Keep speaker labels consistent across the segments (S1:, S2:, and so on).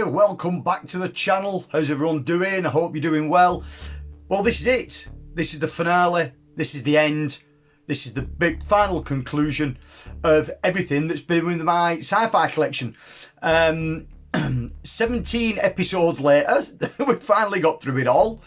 S1: there, welcome back to the channel. How's everyone doing? I hope you're doing well. Well, this is it. This is the finale. This is the end. This is the big final conclusion of everything that's been in my sci-fi collection. 17 episodes later, we finally got through it all.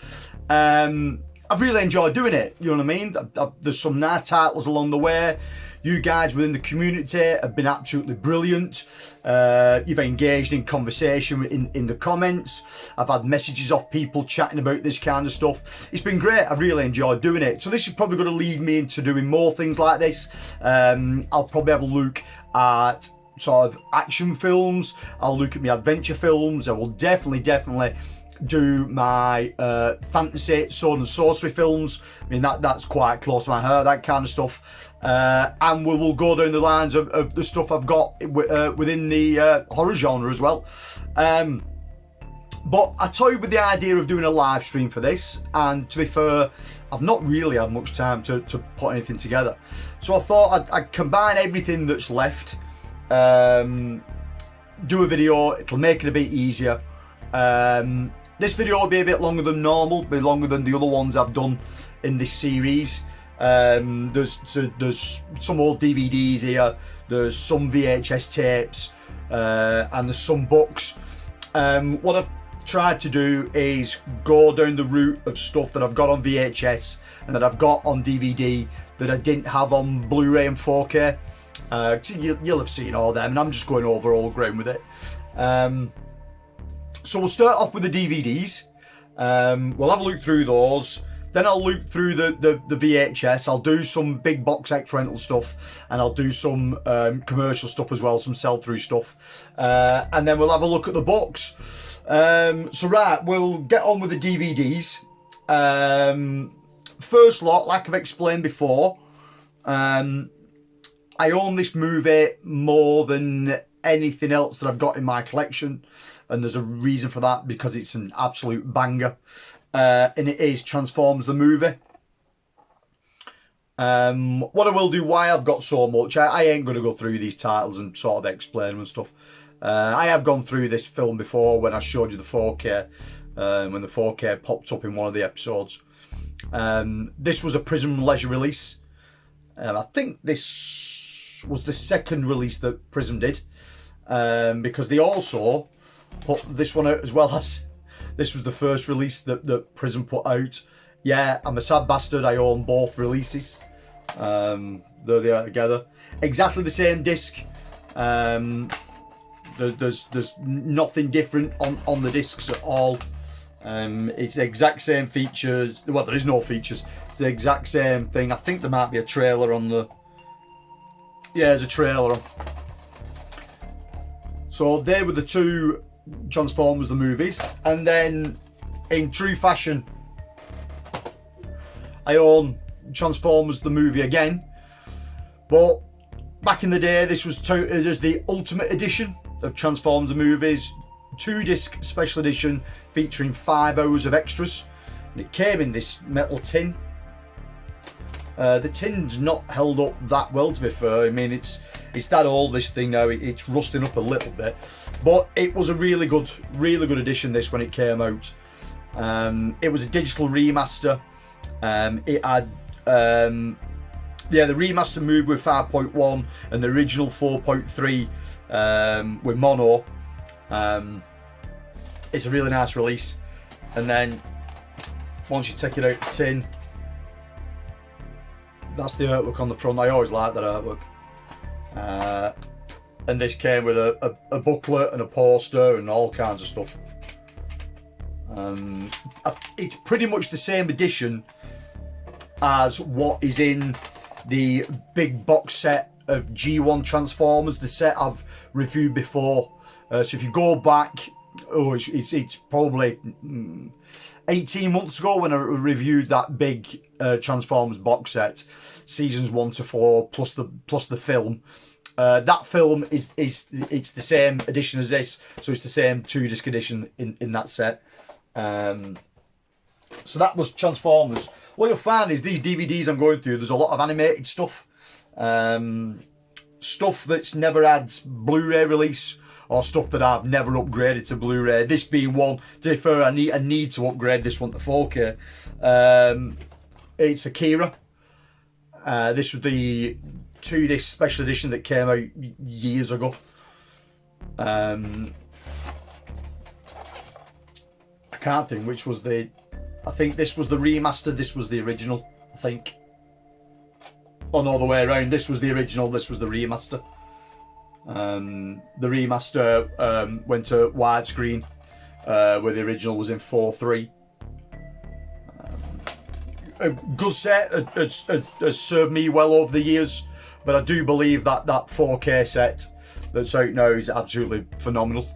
S1: I've really enjoyed doing it, you know what I mean? There's some nice titles along the way. You guys within the community have been absolutely brilliant. You've engaged in conversation in the comments. I've had messages off people chatting about this kind of stuff. It's been great. I really enjoyed doing it. So this is probably going to lead me into doing more things like this. I'll probably have a look at sort of action films. I'll look at my adventure films. I will definitely do my fantasy sword and sorcery films. I mean that's quite close to my heart, that kind of stuff. And we will go down the lines of the stuff I've got within the horror genre as well. But I toyed with the idea of doing a live stream for this, and to be fair, I've not really had much time to put anything together. So I thought I'd combine everything that's left, do a video. It'll make it a bit easier. This video will be a bit longer than normal, be longer than the other ones I've done in this series. There's some old DVDs here, there's some VHS tapes, and there's some books. What I've tried to do is go down the route of stuff that I've got on VHS and that I've got on DVD that I didn't have on Blu-ray and 4K. You'll have seen all them, and I'm just going over all ground with it. So we'll start off with the DVDs. We'll have a look through those. Then I'll look through the VHS. I'll do some big box X rental stuff, and I'll do some commercial stuff as well, some sell-through stuff. And then we'll have a look at the books. So right, we'll get on with the DVDs. First lot, like I've explained before, I own this movie more than anything else that I've got in my collection, and there's a reason for that, because it's an absolute banger, and it is Transformers the movie. What I will do, why I've got so much, I ain't going to go through these titles and sort of explain them and stuff. I have gone through this film before when I showed you the 4K, when the 4K popped up in one of the episodes. This was a Prism Leisure release. I think this was the second release that Prism did, because they also put this one out as well. As this was the first release that Prism put out. Yeah, I'm a sad bastard, I own both releases. There they are together, exactly the same disc. There's nothing different on the discs at all. It's the exact same features. Well, there is no features, it's the exact same thing. I think there might be a trailer on the... Yeah, there's a trailer on. So they were the two Transformers the movies, and then in true fashion I own Transformers the movie again, but back in the day this was the ultimate edition of Transformers the movies, 2-disc special edition featuring 5 hours of extras, and it came in this metal tin. The tin's not held up that well, to be fair. I mean, it's that old, this thing now. It's rusting up a little bit, but it was a really good edition, this, when it came out. It was a digital remaster. It had the remaster moved with 5.1 and the original 4.3 with mono. It's a really nice release, and then once you take it out the tin, that's the artwork on the front. I always like that artwork. And this came with a booklet and a poster and all kinds of stuff. It's pretty much the same edition as what is in the big box set of G1 Transformers, the set I've reviewed before. So if you go back, it's probably 18 months ago when I reviewed that big Transformers box set, seasons 1 to 4 plus the film. That film it's the same edition as this, so it's the same 2-disc edition in that set. So that was Transformers. What you'll find is these DVDs I'm going through, there's a lot of animated stuff, stuff that's never had Blu-ray release or stuff that I've never upgraded to Blu-ray. This being one, to be fair, I need to upgrade this one to 4K. It's Akira. This was the 2-disc special edition that came out years ago. I can't think which was the... I think this was the remaster, this was the original, I think. Oh, no, the way around. This was the original, this was the remaster. The remaster went to widescreen, where the original was in 4:3. A good set, has served me well over the years, but I do believe that that 4K set that's out now is absolutely phenomenal.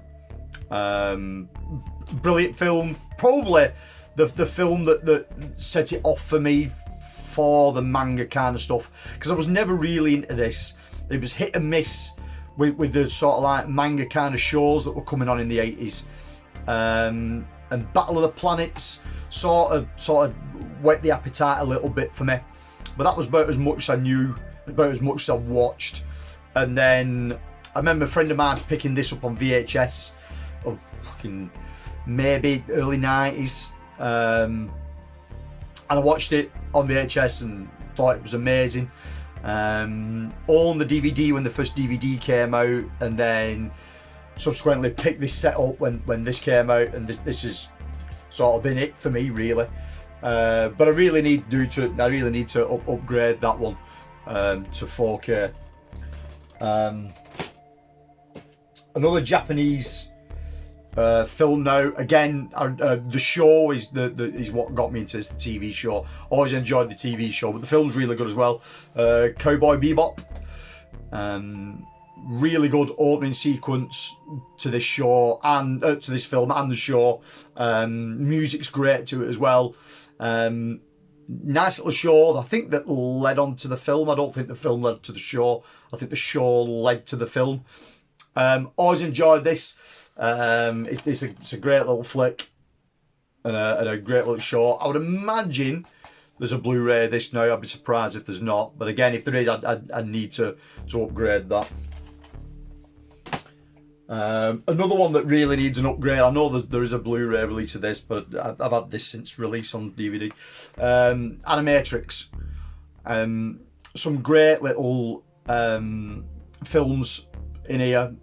S1: Brilliant film, probably the film that set it off for me for the manga kind of stuff, because I was never really into this. It was hit and miss with the sort of like manga kind of shows that were coming on in the 80s. And Battle of the Planets sort of whet the appetite a little bit for me, but that was about as much as I knew, about as much as I watched. And then I remember a friend of mine picking this up on VHS of fucking maybe early 90s, and I watched it on VHS and thought it was amazing. Owned the DVD when the first DVD came out, and then subsequently picked this set up when this came out, and this has sort of been it for me, really. But I really need to upgrade that one to 4K. Another Japanese film now. Again, the show is is what got me into this, the TV show. Always enjoyed the TV show, but the film's really good as well. Cowboy Bebop. Really good opening sequence to this show and to this film and the show. Music's great to it as well. Nice little show. I think that led on to the film. I don't think the film led to the show. I think the show led to the film. Always enjoyed this. It's a great little flick and a great little show. I would imagine there's a Blu-ray of this now. I'd be surprised if there's not. But again, if there is, I need to upgrade that. Another one that really needs an upgrade. I know that there is a Blu-ray release of this, but I've had this since release on DVD. Animatrix. Some great little films in here.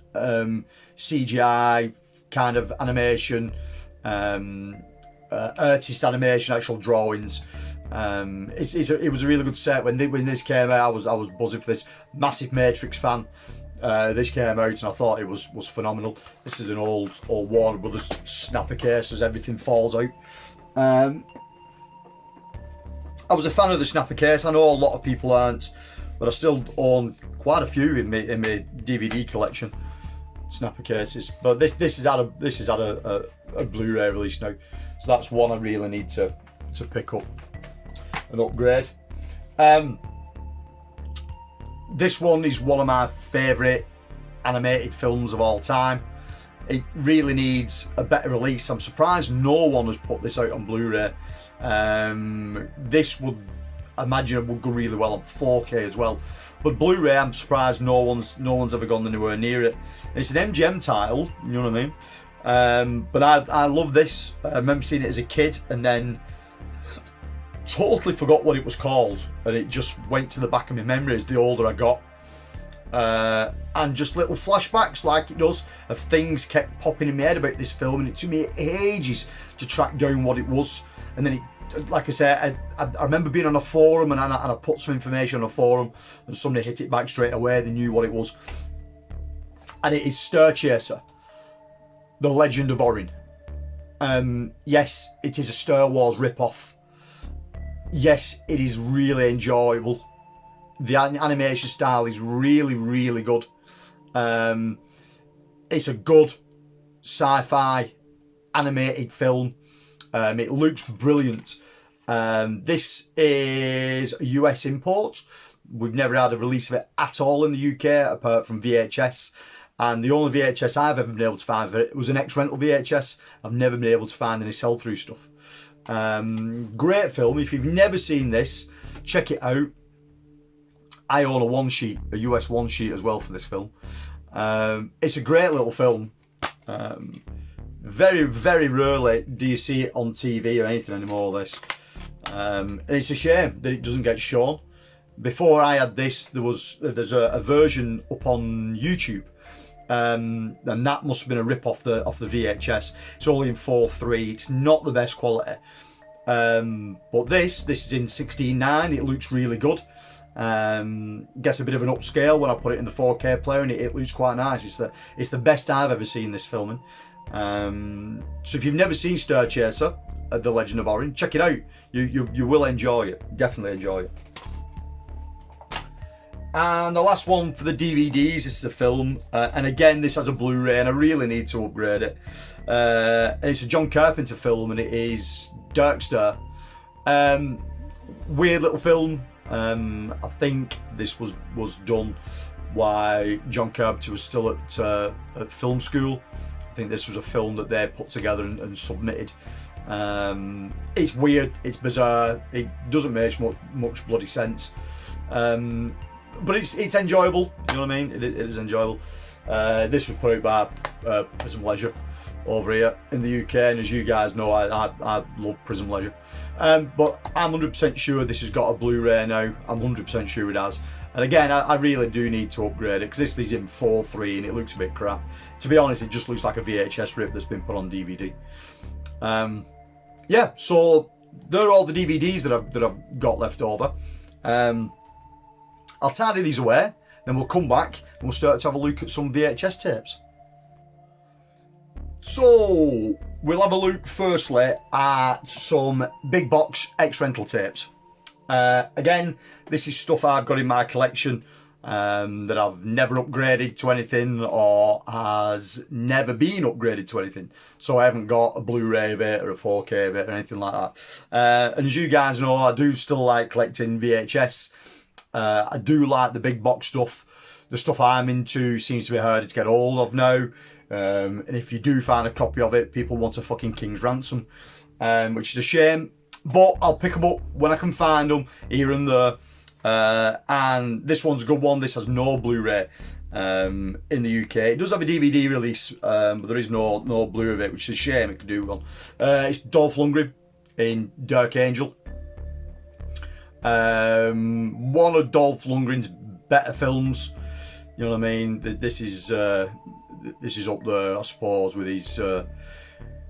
S1: CGI kind of animation, artist animation, actual drawings. It was a really good set. When this came out, I was buzzing for this. Massive Matrix fan. This came out and I thought it was phenomenal. This is an old Warner Brothers snapper case as everything falls out. I was a fan of the snapper case. I know a lot of people aren't, but I still own quite a few in my DVD collection, snapper cases. But this has had a Blu-ray release now, so that's one I really need to pick up and upgrade. This one is one of my favourite animated films of all time. It really needs a better release. I'm surprised no one has put this out on Blu-ray. This would, I imagine, it would go really well on 4K as well. But Blu-ray, I'm surprised no one's ever gone anywhere near it. And it's an MGM title, you know what I mean? But I love this. I remember seeing it as a kid and then totally forgot what it was called, and it just went to the back of my memory as the older I got. And just little flashbacks, like it does, of things kept popping in my head about this film, and it took me ages to track down what it was. And then it, like I said, I remember being on a forum and I put some information on a forum, and somebody hit it back straight away. They knew what it was, and it is Star Chaser, The Legend of Orin. Yes, it is a Star Wars rip-off. Yes, it is really enjoyable. The animation style is really, really good. It's a good sci-fi animated film. It looks brilliant. This is a US import. We've never had a release of it at all in the UK, apart from VHS. And the only VHS I've ever been able to find of it was an ex-rental VHS. I've never been able to find any sell-through stuff. Great film. If you've never seen this, check it out. I own a one sheet, a US one sheet as well for this film. It's a great little film. Very, very rarely do you see it on TV or anything anymore, this. And it's a shame that it doesn't get shown. Before I had this, there's a version up on YouTube. And that must have been a rip off the VHS. It's only in 4:3. It's not the best quality. But this is in 16:9. It looks really good. Gets a bit of an upscale when I put it in the 4K player, and it looks quite nice. It's the best I've ever seen this filming. So if you've never seen Star Chaser, The Legend of Orange, check it out. You will enjoy it. Definitely enjoy it. And the last one for the DVDs, this is a film, and again this has a Blu-ray, and I really need to upgrade it. And it's a John Carpenter film, and it is Darkster. Weird little film. I think this was done while John Carpenter was still at film school. I think this was a film that they put together and submitted. It's weird, it's bizarre, it doesn't make much bloody sense. But it's enjoyable, you know what I mean? It is enjoyable. This was put out by Prism Leisure over here in the UK, and as you guys know, I love Prism Leisure. But I'm 100% sure this has got a Blu-ray now. I'm 100% sure it has. And again, I really do need to upgrade it, because this is in 4:3 and it looks a bit crap. To be honest, it just looks like a VHS rip that's been put on DVD. Yeah, so there are all the DVDs that I've got left over. I'll tidy these away, then we'll come back and we'll start to have a look at some VHS tapes. So we'll have a look firstly at some big box X-Rental tapes. Again, this is stuff I've got in my collection that I've never upgraded to anything, or has never been upgraded to anything. So I haven't got a Blu-ray of it or a 4K of it or anything like that. And as you guys know, I do still like collecting VHS. I do like the big box stuff. The stuff I'm into seems to be harder to get hold of now. And if you do find a copy of it, people want a fucking king's ransom, which is a shame. But I'll pick them up when I can find them, here and there. And this one's a good one. This has no Blu-ray in the UK. It does have a DVD release, but there is no Blu-ray of it, which is a shame. It could do one. It's Dolph Lundgren in Dirk Angel. One of Dolph Lundgren's better films. You know what I mean? This is up there, I suppose, with his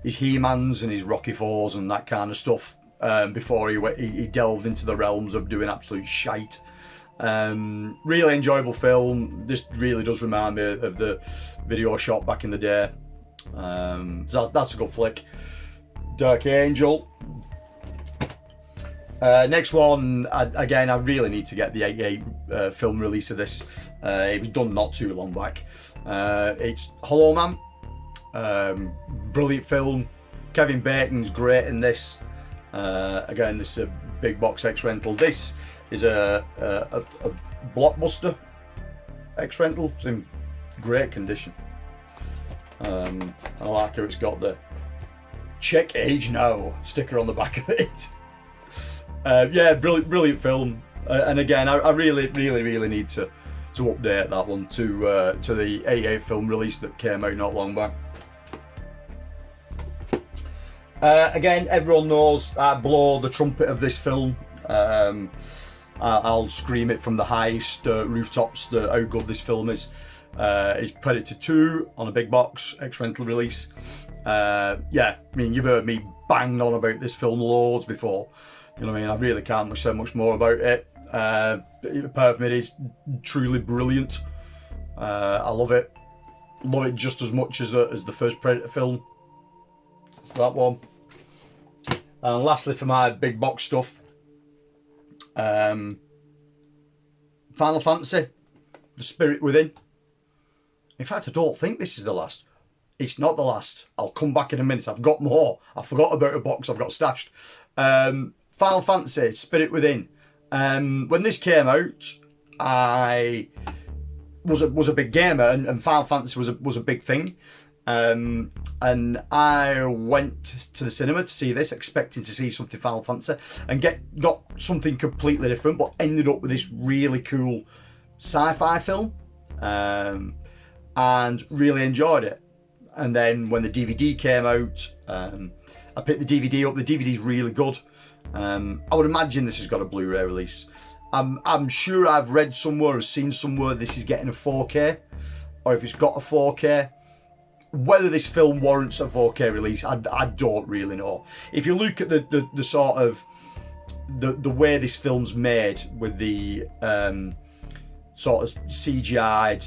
S1: He-Mans and his Rocky Fours and that kind of stuff. Before he delved into the realms of doing absolute shite. Really enjoyable film. This really does remind me of the video shop back in the day. So that's a good flick. Dirk Angel. Next one, again, I really need to get the 88 film release of this. It was done not too long back. It's Hollow Man. Brilliant film. Kevin Bacon's great in this. Again, this is a big box X-Rental. This is a Blockbuster X-Rental. It's in great condition. I like how it's got the "Check Age Now" sticker on the back of it. Yeah, brilliant film. And again, I really need to update that one to the 88 film release that came out not long back. Again, everyone knows I blow the trumpet of this film. I'll scream it from the highest rooftops how good this film is. It's Predator 2 on a big box X-Rental release. Yeah, I mean, you've heard me bang on about this film loads before. You know what I mean? I really can't say much more about it. Apart from it is truly brilliant. I love it. Love it just as much as the first Predator film. That's that one. And lastly, for my big box stuff, Final Fantasy, The Spirit Within. In fact, I don't think this is the last. It's not the last. I'll come back in a minute. I've got more. I forgot about a box I've got stashed. Final Fantasy, Spirit Within. When this came out, I was a big gamer, and Final Fantasy was a big thing. And I went to the cinema to see this, expecting to see something Final Fantasy, and got something completely different, but ended up with this really cool sci-fi film. and really enjoyed it. And then when the DVD came out, I picked the DVD up. The DVD's really good. I would imagine this has got a Blu-ray release. I'm sure I've read somewhere or seen somewhere this is getting a 4K, or if it's got a 4K. Whether this film warrants a 4K release, I don't really know. If you look at the sort of the way this film's made with the sort of CGI'd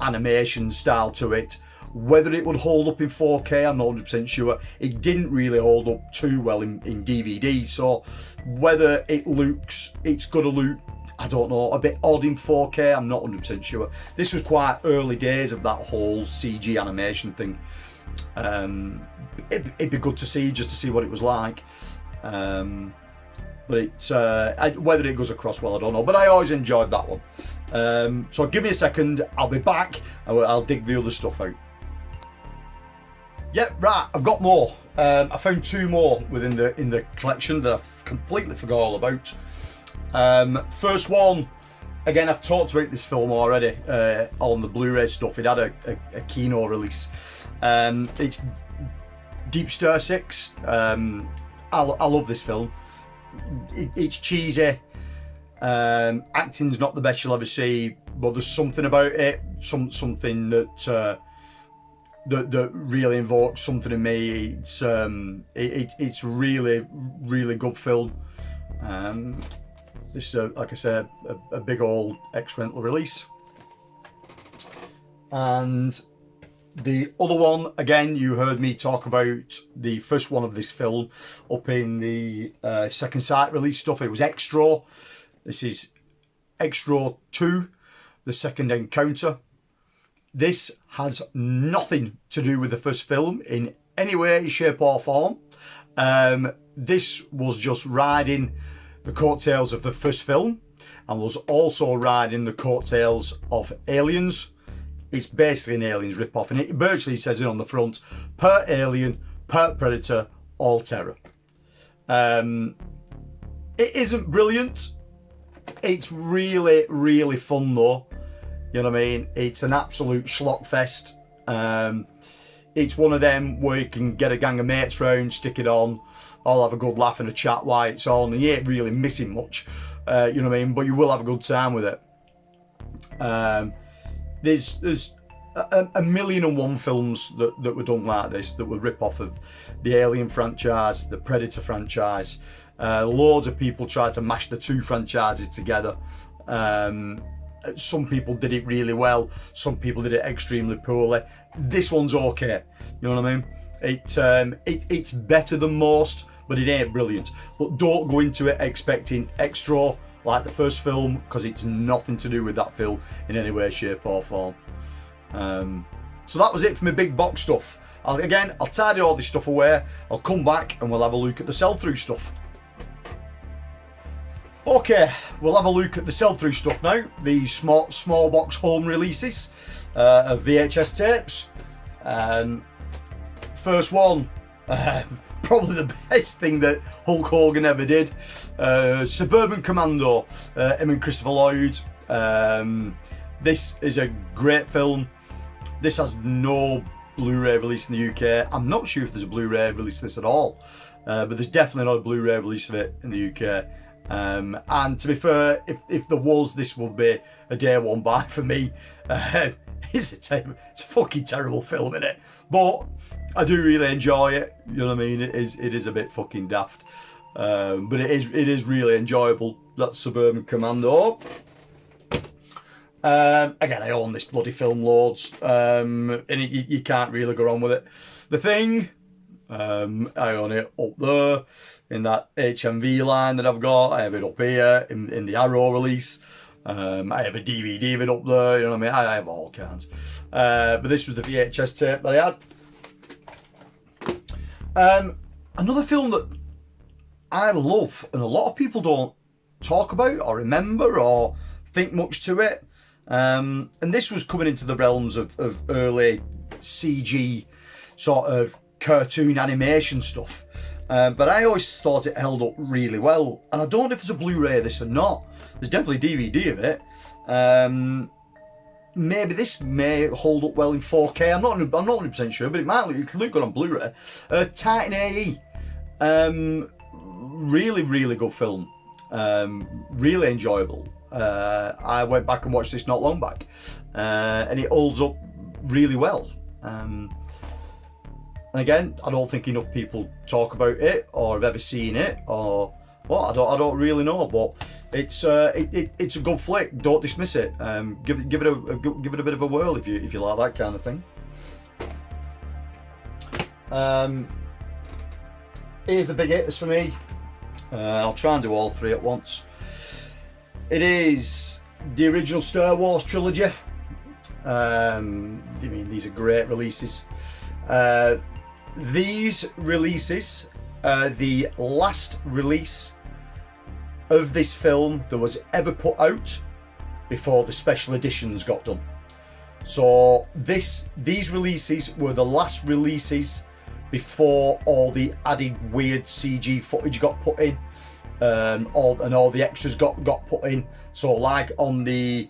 S1: animation style to it, whether it would hold up in 4K, I'm not 100% sure. It didn't really hold up too well in DVD, so whether it's gonna look, I don't know, a bit odd in 4K, I'm not 100% sure. This was quite early days of that whole CG animation thing. It'd be good to see, just to see what it was like. But it's whether it goes across well, I don't know. But I always enjoyed that one. So give me a second, I'll be back and I'll dig the other stuff out. Yep, right, I've got more. I found 2 more within the collection that I've completely forgot all about. First one, again, I've talked about this film already on the Blu-ray stuff. It had a Kino release. It's Deep Star 6. I love this film. It's cheesy. Acting's not the best you'll ever see, but there's something about it, something that that really invokes something in me. It's really good film. This is, like I said, a big old X-Rental release. And the other one, again, you heard me talk about the first one of this film up in the Second Sight release stuff. It was Extra. This is Extra 2, The Second Encounter. This has nothing to do with the first film in any way, shape or form. This was just riding the coattails of the first film and was also riding the coattails of Aliens. It's basically an Aliens rip-off, and it virtually says it on the front: per Alien, per Predator, all terror. It isn't brilliant. It's really fun though. You know what I mean? It's an absolute schlock fest. It's one of them where you can get a gang of mates round, stick it on, all have a good laugh and a chat while it's on, and you ain't really missing much. You know what I mean? But you will have a good time with it. There's a million and one films that were done like this, that were rip off of the Alien franchise, the Predator franchise. Loads of people tried to mash the 2 franchises together. Some people did it really well, some people did it extremely poorly. This one's okay, you know what I mean? It's better than most, but it ain't brilliant. But don't go into it expecting Extra like the first film, because it's nothing to do with that film in any way, shape or form. So that was it for my big box stuff. I'll tidy all this stuff away, I'll come back and we'll have a look at the sell-through stuff. Okay, we'll have a look at the sell-through stuff now. The small box home releases of VHS tapes. First one, probably the best thing that Hulk Hogan ever did. Suburban Commando, him and Christopher Lloyd. This is a great film. This has no Blu-ray release in the UK. I'm not sure if there's a Blu-ray release of this at all, but there's definitely not a Blu-ray release of it in the UK. And to be fair, if there was, this would be a day one buy for me. It's a fucking terrible film, isn't it? But I do really enjoy it. You know what I mean? It is a bit fucking daft, but it is really enjoyable. That's Suburban Commando. Again, I own this bloody film loads, and you can't really go wrong with it. The Thing, I own it up there in that HMV line that I've got. I have it up here in the Arrow release. I have a DVD of it up there, you know what I mean? I have all kinds. But this was the VHS tape that I had. Another film that I love and a lot of people don't talk about or remember or think much to it. And this was coming into the realms of early CG sort of cartoon animation stuff. But I always thought it held up really well. And I don't know if there's a Blu-ray of this or not. There's definitely a DVD of it. maybe this may hold up well in 4K. I'm not 100% sure, but it might look good on Blu-ray. Titan AE, really good film. Really enjoyable. I went back and watched this not long back, and it holds up really well. And again, I don't think enough people talk about it or have ever seen it, or what. I don't really know, but it's a good flick. Don't dismiss it. Give it a bit of a whirl if you like that kind of thing. Here's the big hitters for me. I'll try and do all three at once. It is the original Star Wars trilogy. I mean, these are great releases. These releases are the last release of this film that was ever put out before the special editions got done. So these releases were the last releases before all the added weird CG footage got put in, all the extras got put in. So like on the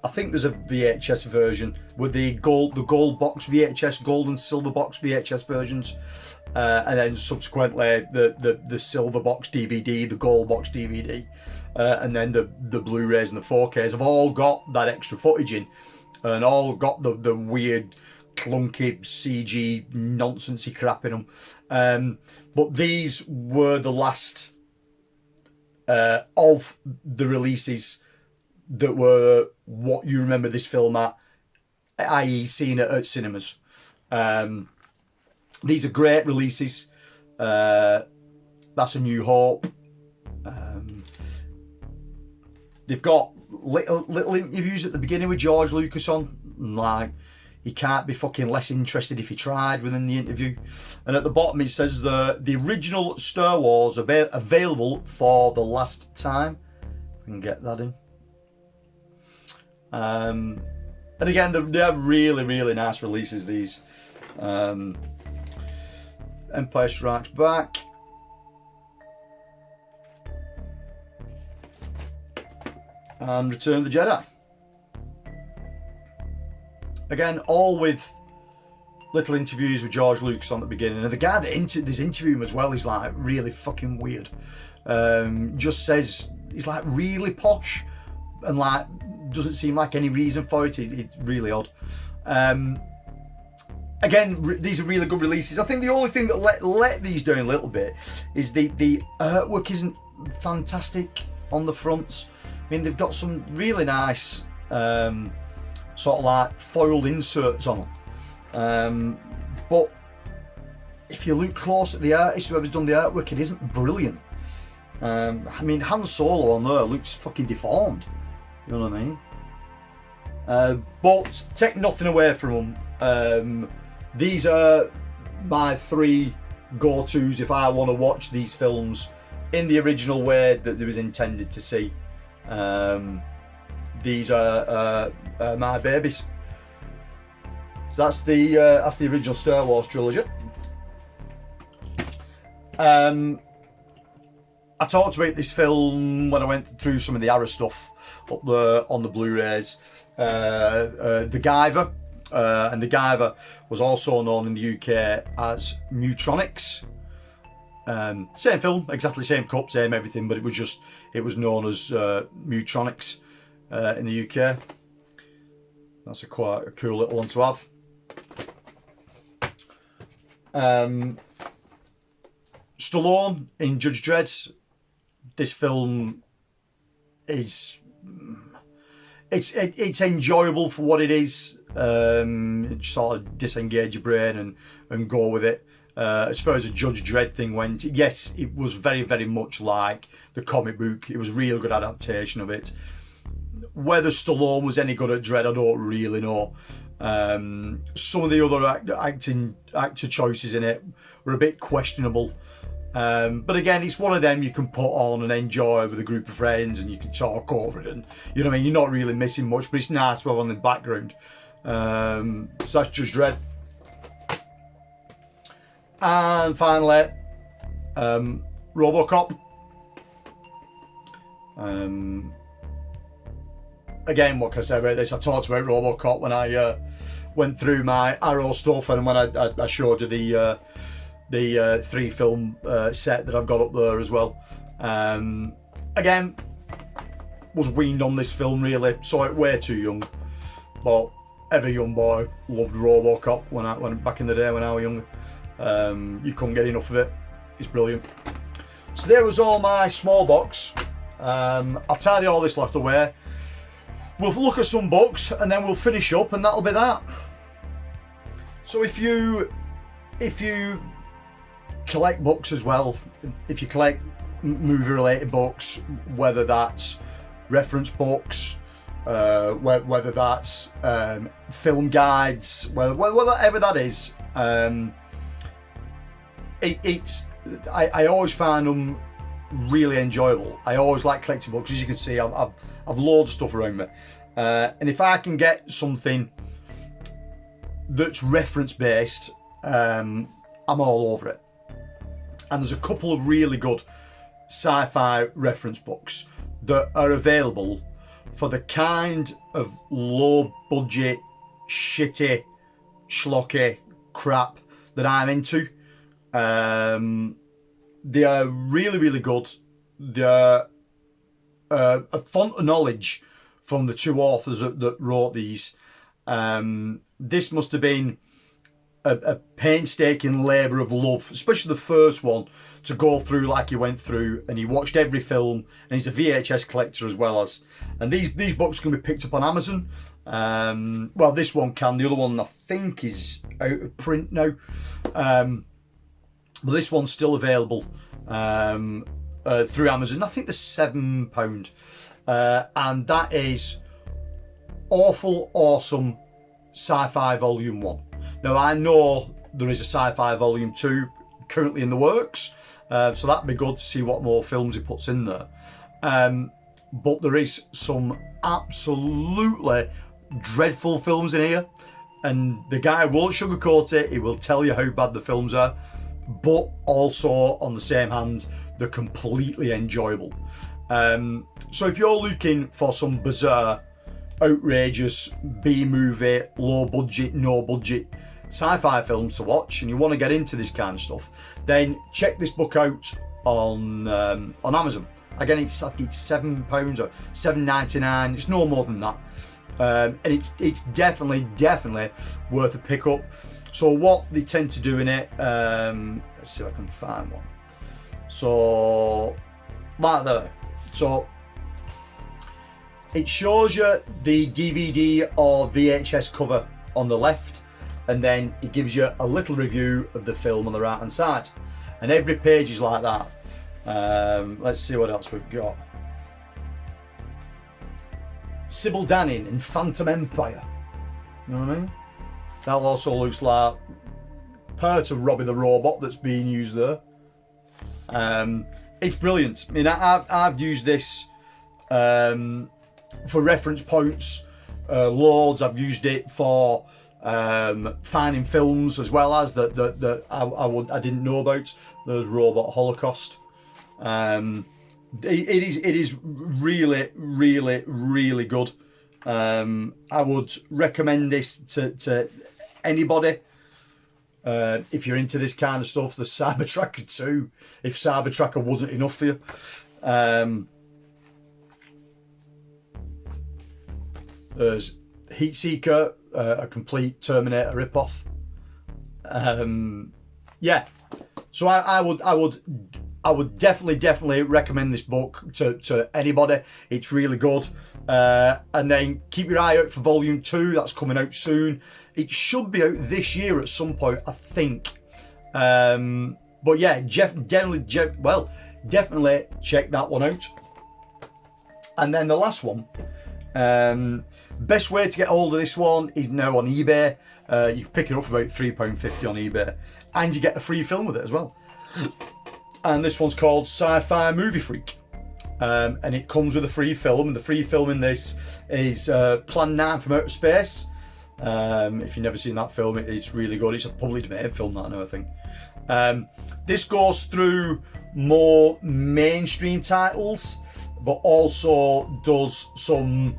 S1: I think there's a VHS version with the gold box VHS, gold and silver box VHS versions, and then subsequently the silver box DVD, the gold box DVD, and then the Blu-rays and the 4Ks have all got that extra footage in, and all got the weird clunky CG nonsensey crap in them. But these were the last of the releases that were what you remember this film at, i.e. seeing it at cinemas. These are great releases. That's A New Hope. They've got little interviews at the beginning with George Lucas on, like, he can't be fucking less interested if he tried within the interview. And at the bottom it says the original Star Wars are available for the last time. I can get that in. And again, they're really nice releases, these. Empire Strikes Back. And Return of the Jedi. Again, all with little interviews with George Lucas on the beginning. And the guy there's interviewing him as well is like really fucking weird. Just says, he's like really posh and like doesn't seem like any reason for it. It's really odd. Again, these are really good releases. I think the only thing that let these down a little bit is the artwork isn't fantastic on the fronts. I mean, they've got some really nice sort of like foiled inserts on them. But if you look close at the artist, whoever's done the artwork, it isn't brilliant. I mean, Han Solo on there looks fucking deformed. You know what I mean? But take nothing away from them. These are my three go-tos if I want to watch these films in the original way that they was intended to see. These are my babies. So that's the original Star Wars trilogy. I talked about this film when I went through some of the Arrow stuff up there on the Blu-rays. The Guyver, and the Guyver was also known in the UK as Mutronics. Same film, exactly same cup, same everything, but it was known as Mutronics in the UK. That's quite a cool little one to have. Stallone in Judge Dredd. This film is it's enjoyable for what it is. Sort of disengage your brain and go with it. As far as the Judge Dredd thing went, yes, it was very much like the comic book. It was a real good adaptation of it. Whether Stallone was any good at Dredd, I don't really know. Some of the other actor choices in it were a bit questionable. But again, it's one of them you can put on and enjoy with a group of friends, and you can talk over it, and you know what I mean, you're not really missing much, but it's nice to have on the background. So that's Judge Dredd. And finally, RoboCop. again, what can I say about this? I talked about RoboCop when I went through my Arrow stuff, and when I showed you the 3-film set that I've got up there as well. Again, was weaned on this film really, saw it way too young, but every young boy loved RoboCop when back in the day when I was younger. You couldn't get enough of it. It's brilliant. So there was all my small box. I'll tidy all this left away. We'll look at some books and then we'll finish up, and that'll be that. So if you collect books as well, if you collect movie related books, whether that's reference books, whether that's film guides, whatever that is, I always find them really enjoyable. I always like collecting books. As you can see, I've loads of stuff around me, and if I can get something that's reference based, I'm all over it. And there's a couple of really good sci-fi reference books that are available for the kind of low budget, shitty, schlocky crap that I'm into. They are really, really good. They're a font of knowledge from the two authors that wrote these. This must have been a painstaking labour of love, especially the first one, to go through like he went through, and he watched every film, and he's a VHS collector as well as. And these books can be picked up on Amazon. Well, this one can. The other one I think is out of print now. But this one's still available through Amazon. I think they're £7, and that is Awful Awesome Sci-Fi Volume 1. Now I know there is a Sci-Fi Volume 2 currently in the works, so that'd be good to see what more films he puts in there. But there is some absolutely dreadful films in here, and the guy won't sugarcoat it. He will tell you how bad the films are, but also on the same hand, they're completely enjoyable. So if you're looking for some bizarre, outrageous B-movie, low budget, no budget sci-fi films to watch, and you want to get into this kind of stuff, then check this book out on Amazon. Again, I think it's £7 or £7.99. It's no more than that, and it's definitely worth a pick up. So what they tend to do in it, let's see if I can find one. So like there. So it shows you the DVD or VHS cover on the left, and then it gives you a little review of the film on the right hand side, and every page is like that. Let's see what else we've got. Sybil Danning in Phantom Empire. You know what I mean? That also looks like part of Robbie the Robot that's being used there. It's brilliant. I mean, I've used this for reference points loads. I've used it for finding films as well as that I didn't know about. There's Robot Holocaust. It is really, really, really good. I would recommend this to anybody if you're into this kind of stuff. The Cybertracker 2, if Cybertracker wasn't enough for you. There's Heatseeker, a complete Terminator ripoff. Yeah, so I would definitely recommend this book to anybody. It's really good. And then keep your eye out for Volume 2. That's coming out soon. It should be out this year at some point, I think. But yeah, definitely check that one out. And then the last one. Best way to get hold of this one is now on eBay. You can pick it up for about £3.50 on eBay, and you get a free film with it as well. And this one's called Sci-Fi Movie Freak, and it comes with a free film. And the free film in this is Plan 9 from Outer Space. If you've never seen that film, it's really good. It's a publicly made film, that I know, I think. This goes through more mainstream titles, but also does some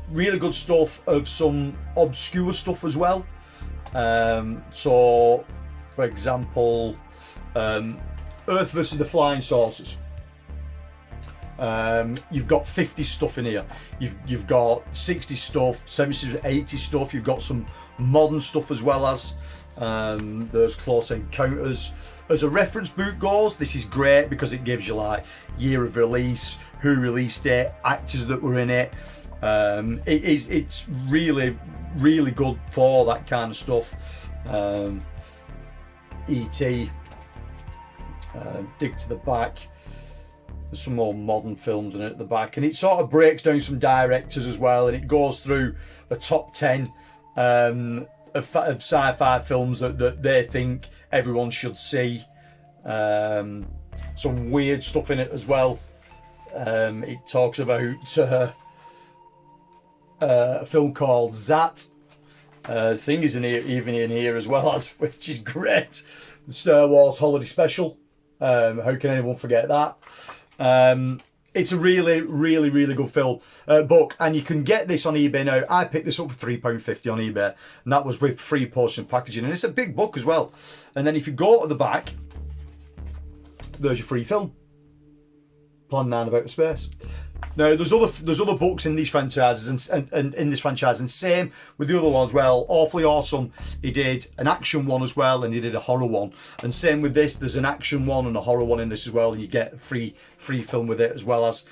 S1: really good stuff of some obscure stuff as well. So, for example, Earth versus the Flying Saucers. You've got 50 stuff in here. You've got 60 stuff, 70, 80 stuff. You've got some modern stuff as well as there's Close Encounters. As a reference book goes, this is great because it gives you like year of release, who released it, actors that were in it. It's really good for that kind of stuff. E.T. Dig to the back. There's some more modern films in it at the back, and it sort of breaks down some directors as well, and it goes through a top 10 of sci-fi films that they think everyone should see. Some weird stuff in it as well. It talks about a film called Zat. Thing is even in here as well, as which is great. The Star Wars Holiday Special. How can anyone forget that? It's a really good film book, and you can get this on eBay now. I picked this up for £3.50 on eBay, and that was with free postage and packaging, and it's a big book as well. And then if you go to the back, there's your free film, Plan 9 of Outer Space. Now there's other books in these franchises and in this franchise, and same with the other one as well. Awfully Awesome, he did an action one as well, and he did a horror one. And same with this, there's an action one and a horror one in this as well, and you get a free film with it as well as.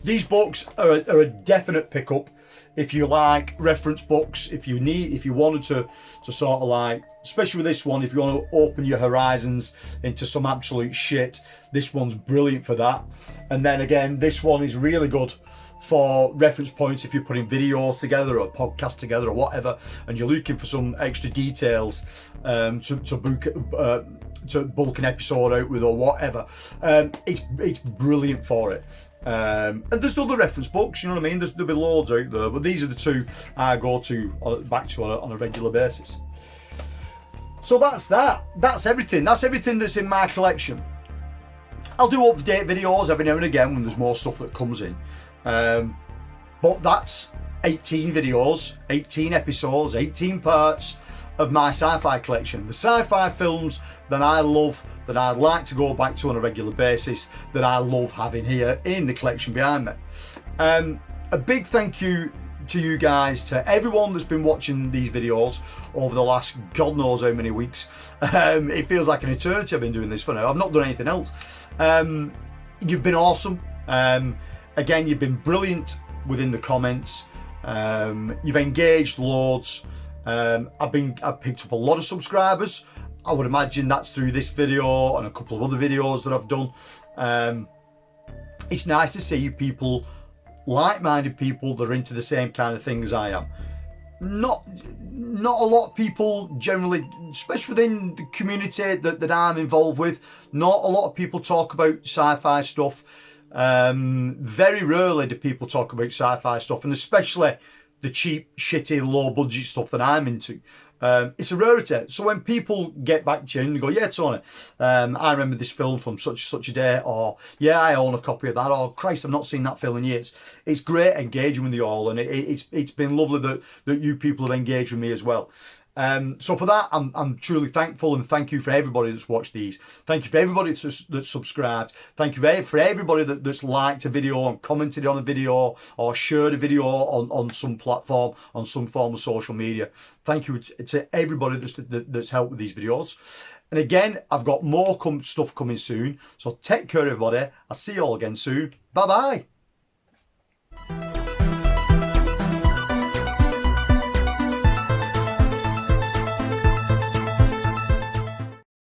S1: These books are a definite pickup if you like reference books. If you wanted to sort of like, especially with this one, if you want to open your horizons into some absolute shit, this one's brilliant for that. And then again, this one is really good for reference points if you're putting videos together or a podcast together or whatever, and you're looking for some extra details to bulk an episode out with or whatever. It's brilliant for it. And there's other reference books, you know what I mean? There'll be loads out there, but these are the two I go back to on a regular basis. So that's that. That's everything. That's everything that's in my collection. I'll do update videos every now and again when there's more stuff that comes in. But that's 18 videos, 18 episodes, 18 parts of my sci-fi collection. The sci-fi films that I love, that I'd like to go back to on a regular basis, that I love having here in the collection behind me. A big thank you to you guys, to everyone that's been watching these videos over the last God knows how many weeks. It feels like an eternity I've been doing this for now. I've not done anything else. You've been awesome. Again, you've been brilliant within the comments. You've engaged loads. I've picked up a lot of subscribers. I would imagine that's through this video and a couple of other videos that I've done. It's nice to see people, like-minded people that are into the same kind of thing as I am. Not a lot of people generally, especially within the community that I'm involved with, not a lot of people talk about sci-fi stuff. Very rarely do people talk about sci-fi stuff, and especially the cheap, shitty, low-budget stuff that I'm into. It's a rarity. So when people get back to you and you go, yeah, Tony, I remember this film from such a day, or yeah, I own a copy of that, or Christ, I've not seen that film in years. It's great engaging with you all, and it's been lovely that you people have engaged with me as well. So for that, I'm truly thankful, and thank you for everybody that's watched these. Thank you for everybody that's subscribed. Thank you for everybody that's liked a video and commented on a video or shared a video on some platform, on some form of social media. Thank you to everybody that's helped with these videos. And again, I've got more stuff coming soon. So take care, everybody. I'll see you all again soon. Bye-bye.